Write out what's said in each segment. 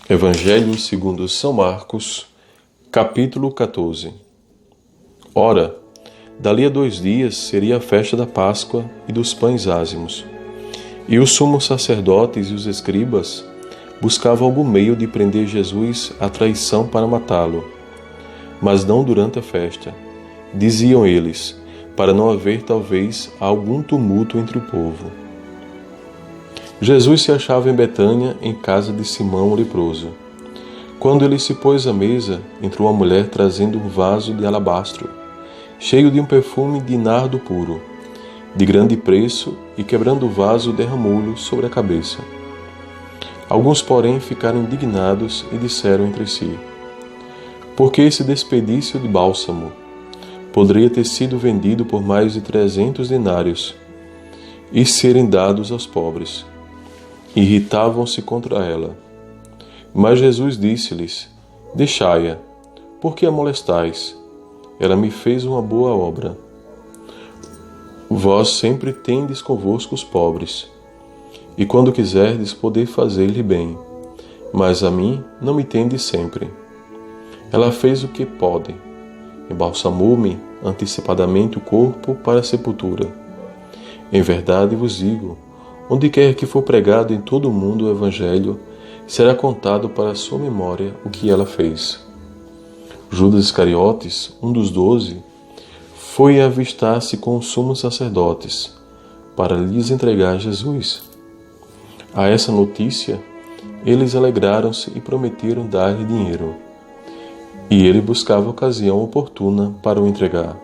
Evangelho segundo São Marcos, capítulo 14. Ora, dali a 2 dias seria a festa da Páscoa e dos pães ázimos. E os sumos sacerdotes e os escribas buscavam algum meio de prender Jesus à traição para matá-lo, mas não durante a festa. Diziam eles, para não haver talvez algum tumulto entre o povo. Jesus se achava em Betânia, em casa de Simão o leproso. Quando ele se pôs à mesa, entrou uma mulher trazendo um vaso de alabastro, cheio de um perfume de nardo puro, de grande preço, e quebrando o vaso, derramou-lhe sobre a cabeça. Alguns, porém, ficaram indignados e disseram entre si: por que esse desperdício de bálsamo? Poderia ter sido vendido por mais de 300 denários e serem dados aos pobres. Irritavam-se contra ela. Mas Jesus disse-lhes: deixai-a, por que a molestais? Ela me fez uma boa obra. Vós sempre tendes convosco os pobres, e quando quiserdes poder fazer-lhe bem, mas a mim não me tendes sempre. Ela fez o que pode, embalsamou-me antecipadamente o corpo para a sepultura. Em verdade vos digo, onde quer que for pregado em todo o mundo o Evangelho, será contado para a sua memória o que ela fez. Judas Iscariotes, um dos 12, foi avistar-se com os sumos sacerdotes, para lhes entregar Jesus. A essa notícia, eles alegraram-se e prometeram dar-lhe dinheiro. E ele buscava ocasião oportuna para o entregar.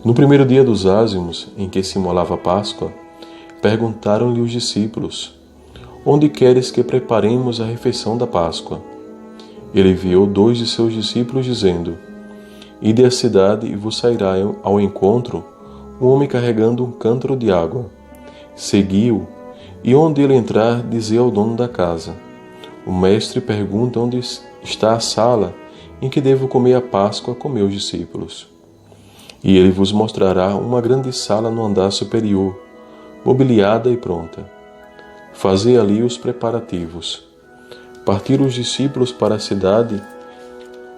No primeiro dia dos ázimos, em que se imolava a Páscoa, perguntaram-lhe os discípulos: onde queres que preparemos a refeição da Páscoa? Ele enviou 2 de seus discípulos, dizendo: ide à cidade e vos sairá ao encontro um homem carregando um cântaro de água. Segui-o, e onde ele entrar, dizei ao dono da casa: o mestre pergunta onde está a sala em que devo comer a Páscoa com meus discípulos. E ele vos mostrará uma grande sala no andar superior, mobiliada e pronta. Fazei ali os preparativos. Partiram os discípulos para a cidade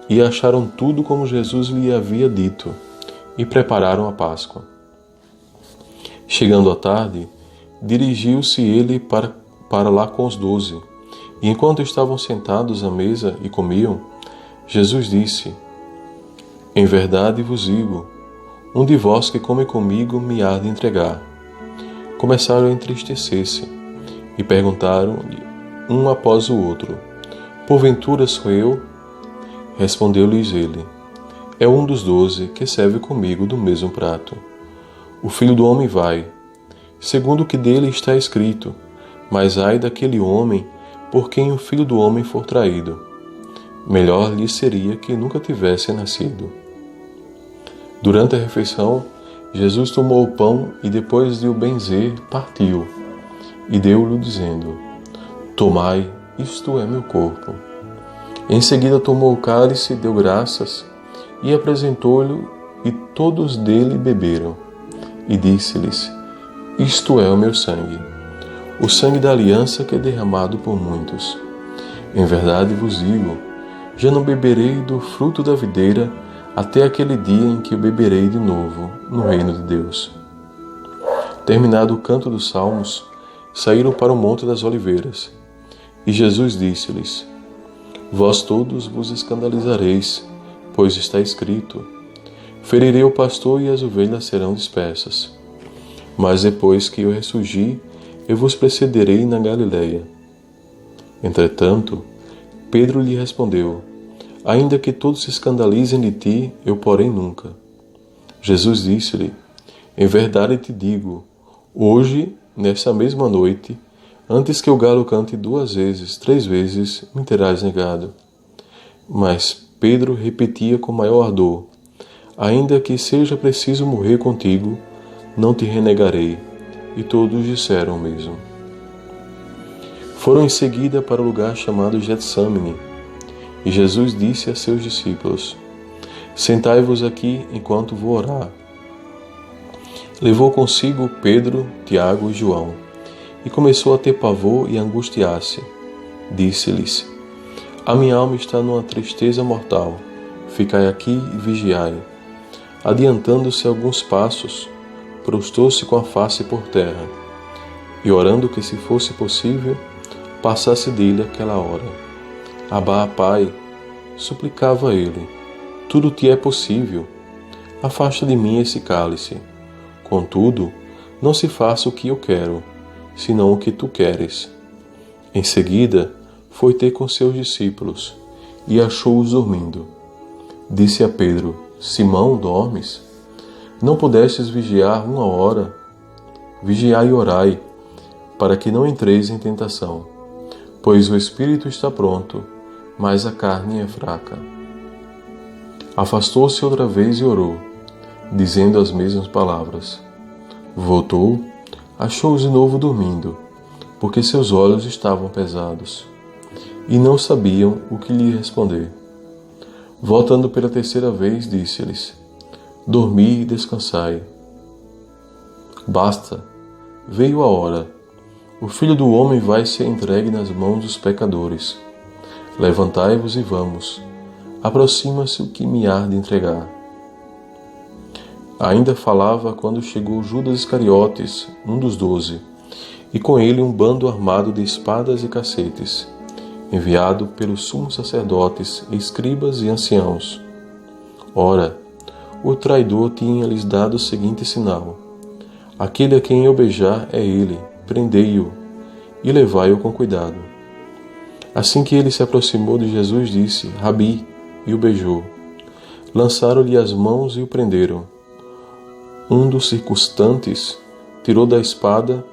e acharam tudo como Jesus lhe havia dito, e prepararam a Páscoa. Chegando à tarde, dirigiu-se ele para lá com os 12, e enquanto estavam sentados à mesa e comiam, Jesus disse: em verdade vos digo, um de vós que come comigo me há de entregar. Começaram a entristecer-se e perguntaram-lhe um após o outro: porventura sou eu? Respondeu-lhes ele: é um dos 12 que serve comigo do mesmo prato. O Filho do Homem vai, segundo o que dele está escrito, mas ai daquele homem por quem o Filho do Homem for traído. Melhor lhe seria que nunca tivesse nascido. Durante a refeição, Jesus tomou o pão e, depois de o benzer, partiu e deu-lhe, dizendo: tomai, isto é meu corpo. Em seguida tomou o cálice, deu graças e apresentou-lhe, e todos dele beberam. E disse-lhes: isto é o meu sangue, o sangue da aliança que é derramado por muitos. Em verdade vos digo, já não beberei do fruto da videira até aquele dia em que o beberei de novo no reino de Deus. Terminado o canto dos salmos, saíram para o Monte das Oliveiras. E Jesus disse-lhes: vós todos vos escandalizareis, pois está escrito: ferirei o pastor e as ovelhas serão dispersas. Mas depois que eu ressurgir, eu vos precederei na Galileia. Entretanto, Pedro lhe respondeu: ainda que todos se escandalizem de ti, eu porém nunca. Jesus disse-lhe: em verdade te digo, hoje, nesta mesma noite, antes que o galo cante 2 vezes, 3 vezes, me terás negado. Mas Pedro repetia com maior ardor: ainda que seja preciso morrer contigo, não te renegarei. E todos disseram o mesmo. Foram em seguida para o lugar chamado Getsâmane, e Jesus disse a seus discípulos: sentai-vos aqui enquanto vou orar. Levou consigo Pedro, Tiago e João, e começou a ter pavor e angustiar-se. Disse-lhes: A minha alma está numa tristeza mortal. Ficai aqui e vigiai. Adiantando-se alguns passos, prostou-se com a face por terra, e orando que, se fosse possível, passasse dele aquela hora. Abá, Pai, suplicava ele, tudo te é possível. Afasta de mim esse cálice. Contudo, não se faça o que eu quero, senão o que tu queres. Em seguida, foi ter com seus discípulos, e achou-os dormindo. Disse a Pedro: Simão, dormes? Não pudestes vigiar 1 hora? Vigiai e orai, para que não entreis em tentação. Pois o espírito está pronto, mas a carne é fraca. Afastou-se outra vez e orou, dizendo as mesmas palavras. Voltou, achou-os de novo dormindo, porque seus olhos estavam pesados, e não sabiam o que lhe responder. Voltando pela terceira vez, disse-lhes: Dormi e descansai. Basta, veio a hora. O Filho do Homem vai ser entregue nas mãos dos pecadores. Levantai-vos e vamos. Aproxima-se o que me há de entregar. Ainda falava quando chegou Judas Iscariotes, um dos 12, e com ele um bando armado de espadas e cacetes, enviado pelos sumos sacerdotes, escribas e anciãos. Ora, o traidor tinha-lhes dado o seguinte sinal: aquele a quem eu beijar é ele, prendei-o e levai-o com cuidado. Assim que ele se aproximou de Jesus, disse: Rabi, e o beijou. Lançaram-lhe as mãos e o prenderam. Um dos circunstantes tirou da espada,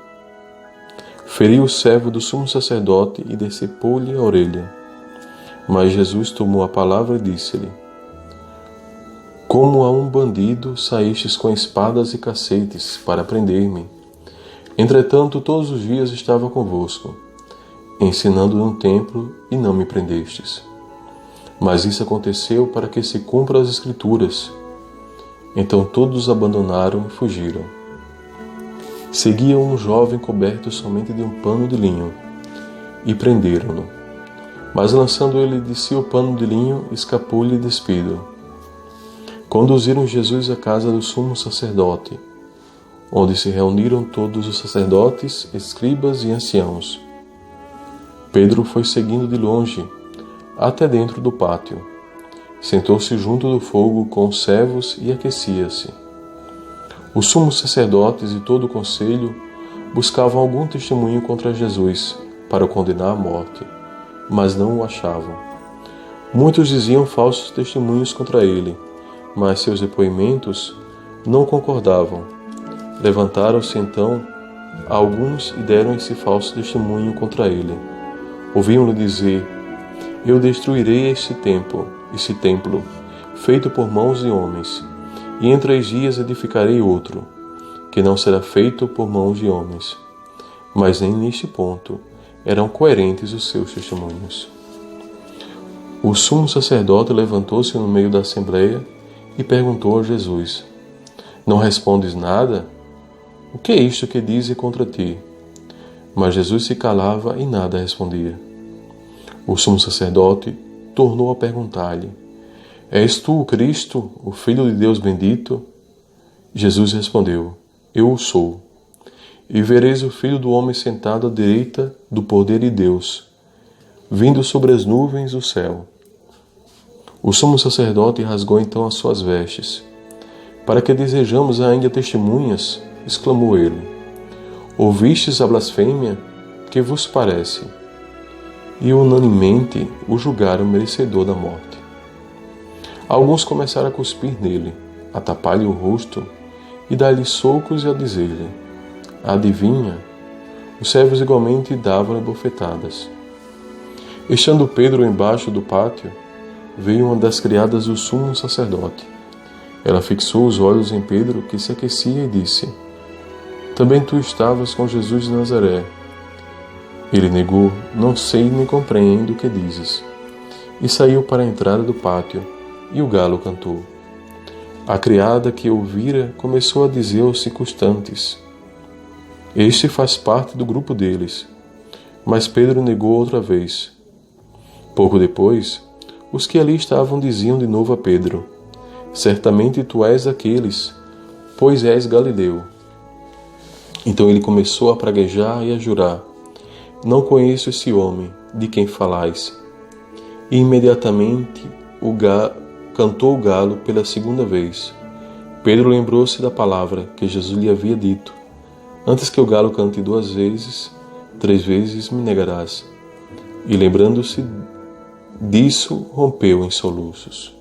feriu o servo do sumo sacerdote e decepou-lhe a orelha. Mas Jesus tomou a palavra e disse-lhe: Como a um bandido saístes com espadas e cacetes para prender-me. Entretanto, todos os dias estava convosco, ensinando no templo, e não me prendestes. Mas isso aconteceu para que se cumpra as Escrituras. Então todos abandonaram e fugiram. Seguiam um jovem coberto somente de um pano de linho, e prenderam-no. Mas lançando ele de si o pano de linho, escapou-lhe despido. Conduziram Jesus à casa do sumo sacerdote, onde se reuniram todos os sacerdotes, escribas e anciãos. Pedro foi seguindo de longe, até dentro do pátio. Sentou-se junto do fogo com os servos e aquecia-se. Os sumos sacerdotes e todo o conselho buscavam algum testemunho contra Jesus para o condenar à morte, mas não o achavam. Muitos diziam falsos testemunhos contra ele, mas seus depoimentos não concordavam. Levantaram-se então alguns e deram esse falso testemunho contra ele. Ouviam-lhe dizer: Eu destruirei este templo, feito por mãos de homens, e em 3 dias edificarei outro, que não será feito por mãos de homens. Mas nem neste ponto eram coerentes os seus testemunhos. O sumo sacerdote levantou-se no meio da assembleia e perguntou a Jesus: Não respondes nada? O que é isto que dizem contra ti? Mas Jesus se calava e nada respondia. O sumo sacerdote tornou a perguntar-lhe: És tu o Cristo, o Filho de Deus bendito? Jesus respondeu: Eu o sou. E vereis o Filho do Homem sentado à direita do poder de Deus, vindo sobre as nuvens do céu. O sumo sacerdote rasgou então as suas vestes. Para que desejamos ainda testemunhas? Exclamou ele. Ouvistes a blasfêmia? Que vos parece? E unanimemente o julgaram merecedor da morte. Alguns começaram a cuspir nele, a tapar-lhe o rosto e dar-lhe socos e a dizer-lhe: Adivinha? Os servos igualmente davam-lhe bofetadas. Estando Pedro embaixo do pátio, veio uma das criadas do sumo sacerdote. Ela fixou os olhos em Pedro, que se aquecia, e disse: Também tu estavas com Jesus de Nazaré. Ele negou: Não sei nem compreendo o que dizes. E saiu para a entrada do pátio, e o galo cantou. A criada que ouvira começou a dizer aos circunstantes: Este faz parte do grupo deles. Mas Pedro negou outra vez: Pouco depois, os que ali estavam diziam de novo a Pedro: certamente tu és aqueles, pois és Galileu. Então ele começou a praguejar e a jurar: não conheço esse homem, de quem falais. E imediatamente cantou o galo pela segunda vez. Pedro lembrou-se da palavra que Jesus lhe havia dito: antes que o galo cante 2 vezes, 3 vezes me negarás. E lembrando-se disso, rompeu em soluços.